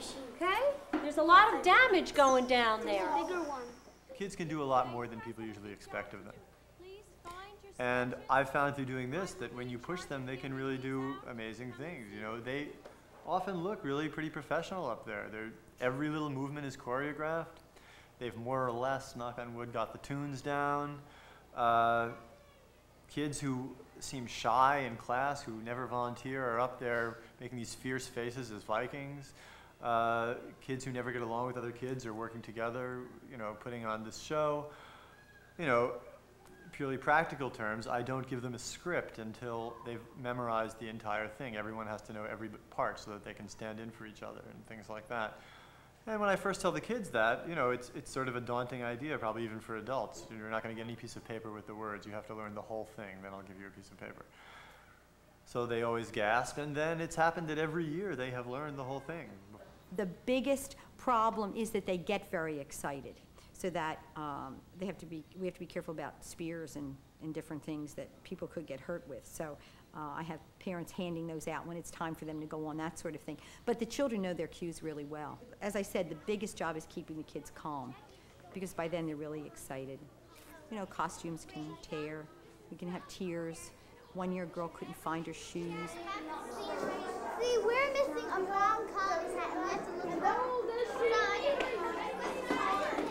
machine. Okay? There's a lot of damage going down there. There's a bigger one. Kids can do a lot more than people usually expect of them. And I've found through doing this that when you push them, they can really do amazing things. You know, they often look really pretty professional up there. Every little movement is choreographed. They've more or less, knock on wood, got the tunes down. Kids who seem shy in class, who never volunteer, are up there making these fierce faces as Vikings. Kids who never get along with other kids are working together, you know, putting on this show. You know, purely practical terms, I don't give them a script until they've memorized the entire thing. Everyone has to know every part so that they can stand in for each other and things like that. And when I first tell the kids that, you know, it's sort of a daunting idea, probably even for adults. You're not going to get any piece of paper with the words. You have to learn the whole thing, then I'll give you a piece of paper. So they always gasp, and then it's happened that every year they have learned the whole thing. The biggest problem is that they get very excited, so that we have to be careful about spears and different things that people could get hurt with. So I have parents handing those out when it's time for them to go on, that sort of thing. But the children know their cues really well. As I said, the biggest job is keeping the kids calm, because by then they're really excited. You know, costumes can tear, we can have tears. One year a girl couldn't find her shoes. See, we're missing a brown collar hat, and we have to look at the sign.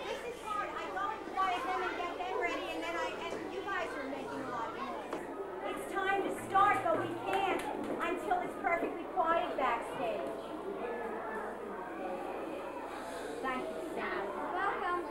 This is hard. I go and quiet them and get them ready, and you guys are making a lot of noise. It's time to start, but we can't until it's perfectly quiet backstage. Thank you, Sam. Welcome.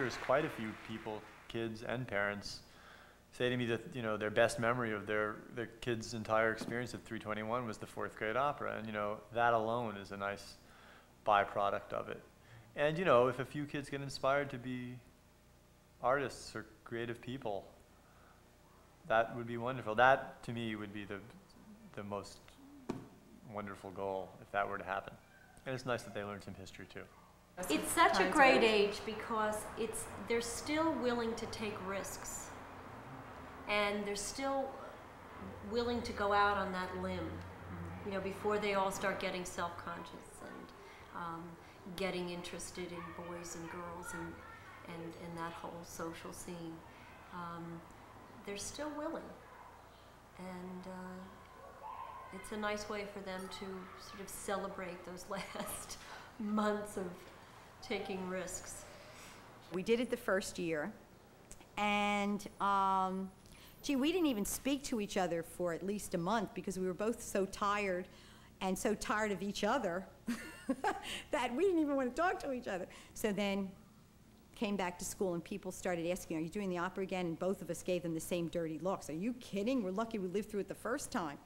years, quite a few people, kids and parents, say to me that, you know, their best memory of their kid's entire experience at 321 was the 4th grade opera. And, you know, that alone is a nice byproduct of it. And, you know, if a few kids get inspired to be artists or creative people, that would be wonderful. That, to me, would be the most wonderful goal if that were to happen. And it's nice that they learn some history, too. It's such a great age because they're still willing to take risks. And they're still willing to go out on that limb, you know, before they all start getting self-conscious and getting interested in boys and girls and that whole social scene. They're still willing. And it's a nice way for them to sort of celebrate those last months of taking risks. We did it the first year, and gee, we didn't even speak to each other for at least a month because we were both so tired and so tired of each other that we didn't even want to talk to each other. So then came back to school and people started asking, are you doing the opera again? And both of us gave them the same dirty looks. Are you kidding? We're lucky we lived through it the first time.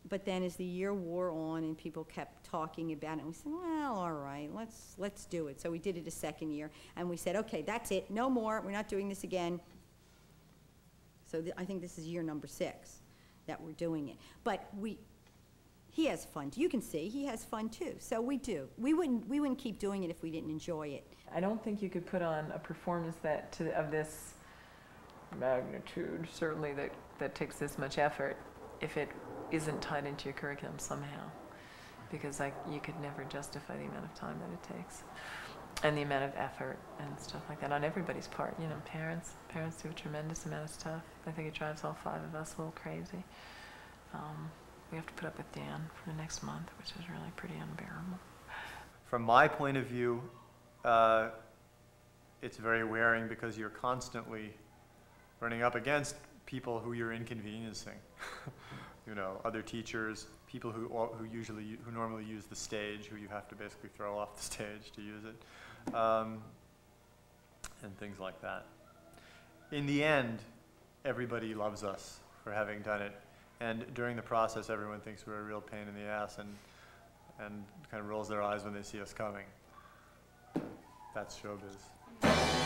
But then as the year wore on and people kept talking about it, we said, well, all right, let's do it. So we did it a second year, and we said, okay, that's it, no more, we're not doing this again. So I think this is year number 6 that we're doing it. But he has fun. You can see he has fun too. So we do. We wouldn't keep doing it if we didn't enjoy it. I don't think you could put on a performance of this magnitude, certainly that takes this much effort, if it isn't tied into your curriculum somehow, because you could never justify the amount of time that it takes and the amount of effort and stuff like that on everybody's part. You know, parents do a tremendous amount of stuff. I think it drives all 5 of us a little crazy. We have to put up with Dan for the next month, which is really pretty unbearable. From my point of view, it's very wearing because you're constantly running up against people who you're inconveniencing. You know, other teachers, people who normally use the stage, who you have to basically throw off the stage to use it, and things like that. In the end, everybody loves us for having done it, and during the process, everyone thinks we're a real pain in the ass and kind of rolls their eyes when they see us coming. That's showbiz.